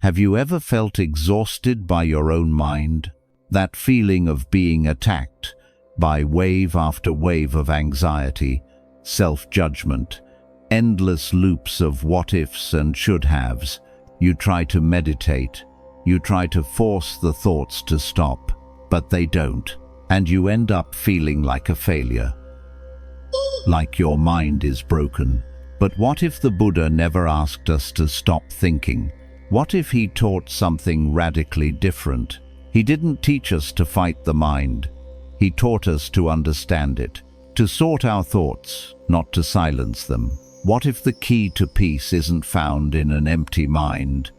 Have you ever felt exhausted by your own mind? That feeling of being attacked by wave after wave of anxiety, self-judgment, endless loops of what-ifs and should-haves. You try to meditate, you try to force the thoughts to stop, but they don't, and you end up feeling like a failure, like your mind is broken. But what if the Buddha never asked us to stop thinking? What if he taught something radically different? He didn't teach us to fight the mind. He taught us to understand it, to sort our thoughts, not to silence them. What if the key to peace isn't found in an empty mind,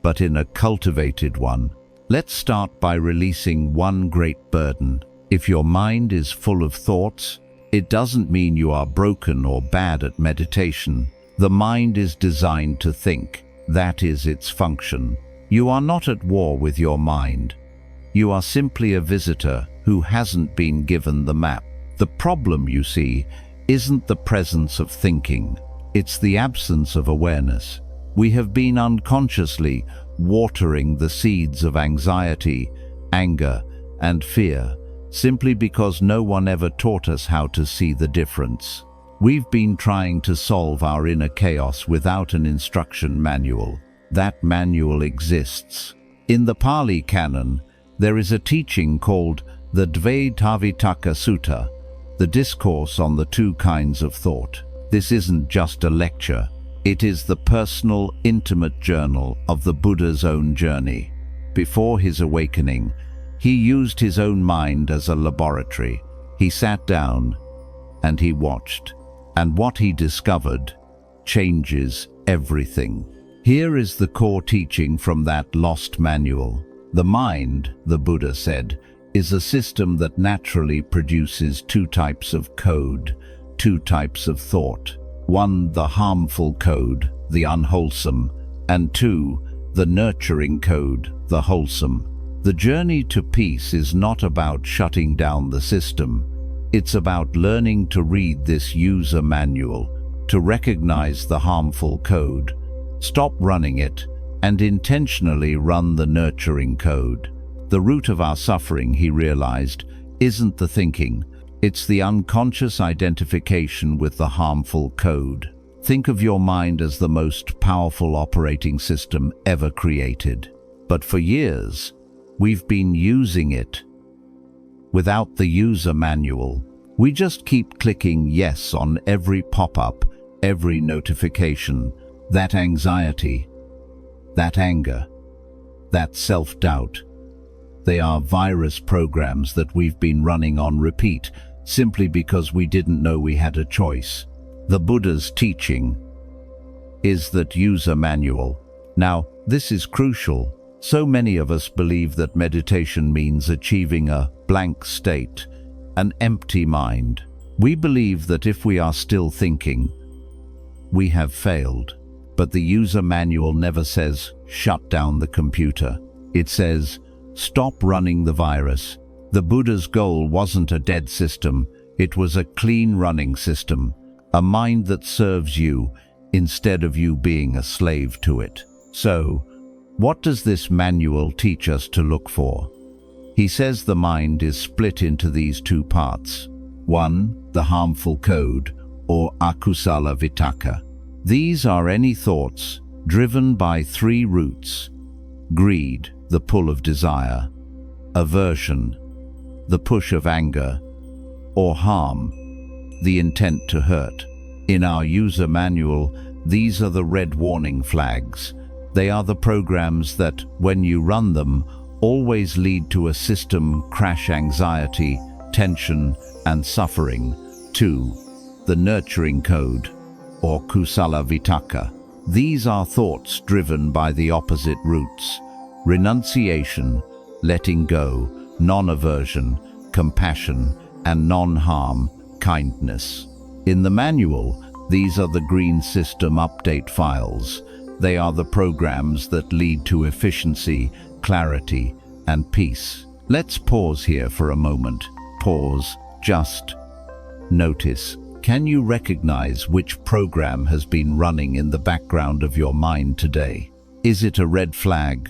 but in a cultivated one? Let's start by releasing one great burden. If your mind is full of thoughts, it doesn't mean you are broken or bad at meditation. The mind is designed to think. That is its function. You are not at war with your mind. You are simply a visitor who hasn't been given the map. The problem, you see, isn't the presence of thinking. It's the absence of awareness. We have been unconsciously watering the seeds of anxiety, anger, and fear, simply because no one ever taught us how to see the difference. We've been trying to solve our inner chaos without an instruction manual. That manual exists. In the Pali Canon, there is a teaching called the Dvedhāvitakka Sutta, the discourse on the two kinds of thought. This isn't just a lecture. It is the personal, intimate journal of the Buddha's own journey. Before his awakening, he used his own mind as a laboratory. He sat down and he watched. And what he discovered changes everything. Here is the core teaching from that lost manual. The mind, the Buddha said, is a system that naturally produces two types of code, two types of thought. One, the harmful code, the unwholesome, and two, the nurturing code, the wholesome. The journey to peace is not about shutting down the system. It's about learning to read this user manual, to recognize the harmful code, stop running it, and intentionally run the nurturing code. The root of our suffering, he realized, isn't the thinking. It's the unconscious identification with the harmful code. Think of your mind as the most powerful operating system ever created. But for years, we've been using it without the user manual. We just keep clicking yes on every pop-up, every notification. That anxiety, that anger, that self-doubt, they are virus programs that we've been running on repeat simply because we didn't know we had a choice. The Buddha's teaching is that user manual. Now, this is crucial. So many of us believe that meditation means achieving a blank state, an empty mind. We believe that if we are still thinking, we have failed. But the user manual never says, shut down the computer. It says, stop running the virus. The Buddha's goal wasn't a dead system, it was a clean running system, a mind that serves you instead of you being a slave to it. So, what does this manual teach us to look for? He says the mind is split into these two parts. One, the harmful code, or Akusala Vitakka. These are any thoughts driven by three roots: greed, the pull of desire; aversion, the push of anger; or harm, the intent to hurt. In our user manual, these are the red warning flags. They are the programs that, when you run them, always lead to a system crash: anxiety, tension, and suffering. 2. The nurturing code, or Kusala Vitakka. These are thoughts driven by the opposite roots: renunciation, letting go; non-aversion, compassion; and non-harm, kindness. In the manual, these are the green system update files. They are the programs that lead to efficiency, clarity, and peace. Let's pause here for a moment. Pause. Just notice. Can you recognize which program has been running in the background of your mind today? Is it a red flag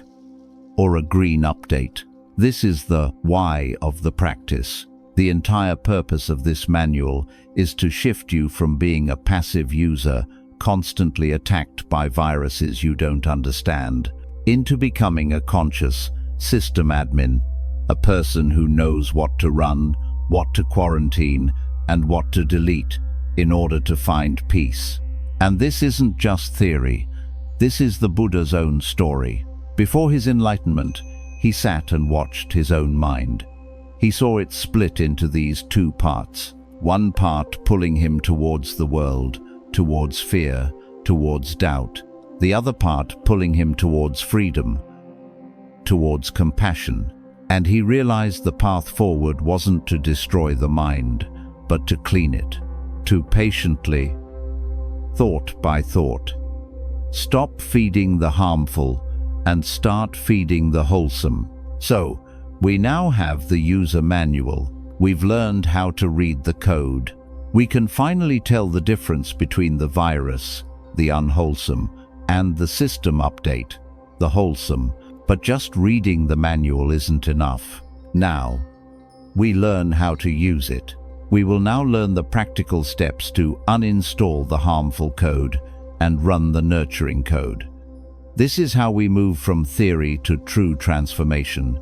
or a green update? This is the why of the practice. The entire purpose of this manual is to shift you from being a passive user, constantly attacked by viruses you don't understand, into becoming a conscious system admin, a person who knows what to run, what to quarantine, and what to delete in order to find peace. And this isn't just theory. This is the Buddha's own story. Before his enlightenment, he sat and watched his own mind. He saw it split into these two parts. One part pulling him towards the world, towards fear, towards doubt. The other part pulling him towards freedom, towards compassion. And he realized the path forward wasn't to destroy the mind, but to clean it, to patiently, thought by thought, stop feeding the harmful and start feeding the wholesome. So, we now have the user manual. We've learned how to read the code. We can finally tell the difference between the virus, the unwholesome, and the system update, the wholesome. But just reading the manual isn't enough. Now, we learn how to use it. We will now learn the practical steps to uninstall the harmful code and run the nurturing code. This is how we move from theory to true transformation,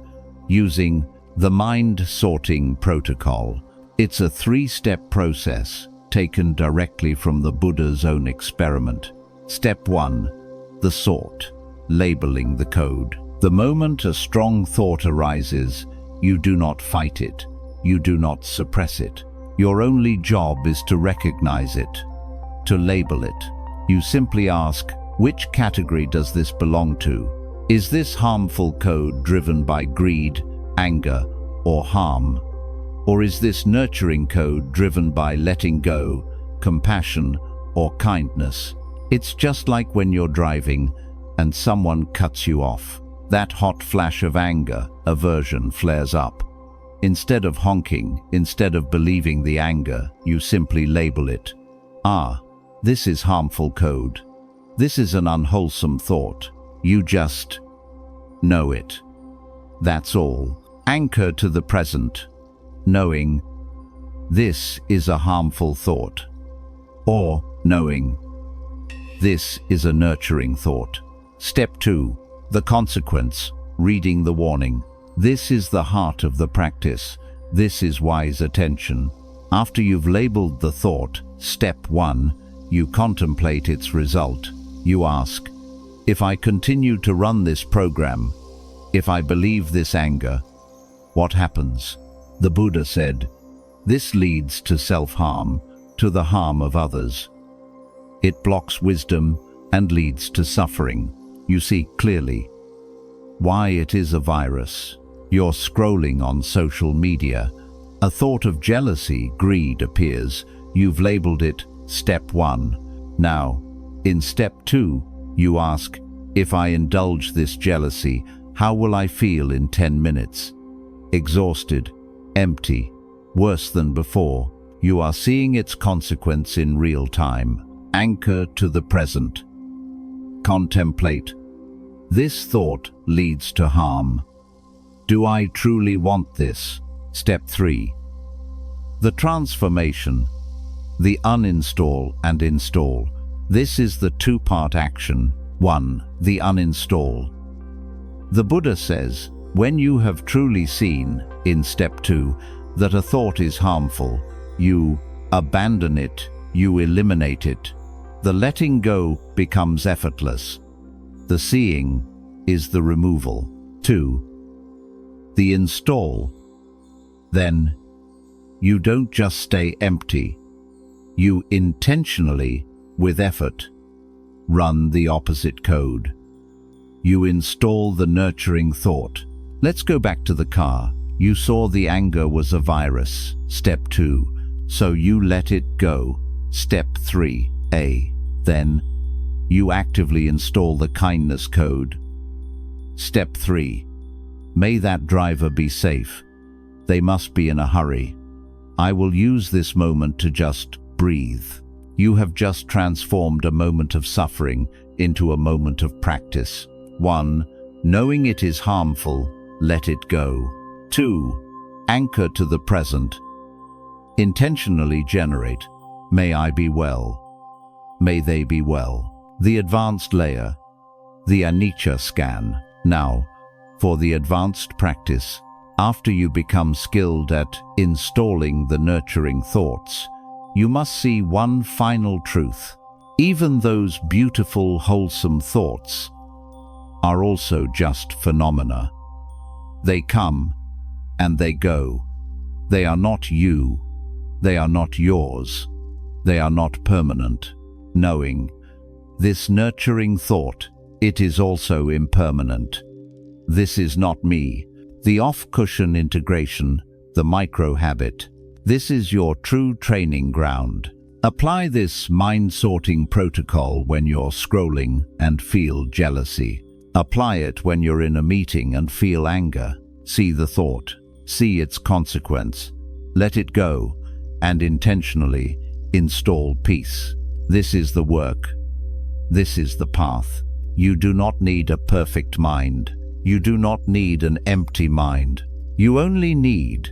using the mind sorting protocol. It's a three-step process taken directly from the Buddha's own experiment. Step 1. The sort, labeling the code. The moment a strong thought arises, you do not fight it. You do not suppress it. Your only job is to recognize it, to label it. You simply ask, which category does this belong to? Is this harmful code driven by greed, anger, or harm? Or is this nurturing code driven by letting go, compassion, or kindness? It's just like when you're driving and someone cuts you off. That hot flash of anger, aversion flares up. Instead of honking, instead of believing the anger, you simply label it. Ah, this is harmful code. This is an unwholesome thought. You just know it. That's all. Anchor to the present, knowing this is a harmful thought, or knowing this is a nurturing thought. Step 2. The consequence, reading the warning. This is the heart of the practice. This is wise attention. After you've labeled the thought, step 1, you contemplate its result. You ask, if I continue to run this program, if I believe this anger, what happens? The Buddha said, this leads to self-harm, to the harm of others. It blocks wisdom and leads to suffering. You see clearly why it is a virus. You're scrolling on social media. A thought of jealousy, greed appears. You've labeled it step 1. Now, in step 2, you ask, if I indulge this jealousy, how will I feel in 10 minutes? Exhausted, empty, worse than before. You are seeing its consequence in real time. Anchor to the present. Contemplate. This thought leads to harm. Do I truly want this? Step 3. The transformation. The uninstall and install. This is the two-part action. 1. The uninstall. The Buddha says, when you have truly seen, in step 2, that a thought is harmful, you abandon it, you eliminate it. The letting go becomes effortless. The seeing is the removal. 2. The install. Then, you don't just stay empty. You intentionally, with effort, run the opposite code. You install the nurturing thought. Let's go back to the car. You saw the anger was a virus. Step 2. So you let it go. Step 3A. Then, you actively install the kindness code. Step 3. May that driver be safe. They must be in a hurry. I will use this moment to just breathe. You have just transformed a moment of suffering into a moment of practice. 1. Knowing it is harmful, let it go. 2. Anchor to the present. Intentionally generate, may I be well. May they be well. The advanced layer, the anicca scan. Now, for the advanced practice, after you become skilled at installing the nurturing thoughts, you must see one final truth. Even those beautiful, wholesome thoughts are also just phenomena. They come and they go. They are not you. They are not yours. They are not permanent. Knowing this nurturing thought, it is also impermanent. This is not me. The off-cushion integration, the micro-habit. This is your true training ground. Apply this mind-sorting protocol when you're scrolling and feel jealousy. Apply it when you're in a meeting and feel anger. See the thought. See its consequence. Let it go, and intentionally install peace. This is the work. This is the path. You do not need a perfect mind. You do not need an empty mind. You only need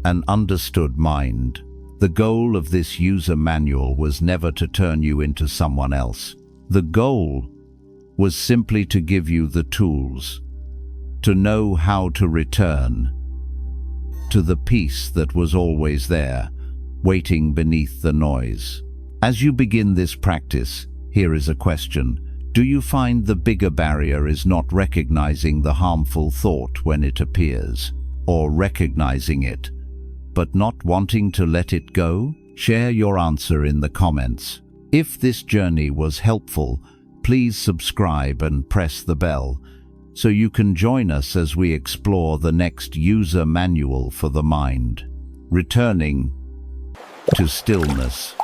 an understood mind. The goal of this user manual was never to turn you into someone else. The goal was simply to give you the tools to know how to return to the peace that was always there, waiting beneath the noise. As you begin this practice, here is a question. Do you find the bigger barrier is not recognizing the harmful thought when it appears, or recognizing it, but not wanting to let it go? Share your answer in the comments. If this journey was helpful, please subscribe and press the bell so you can join us as we explore the next user manual for the mind. Returning to stillness.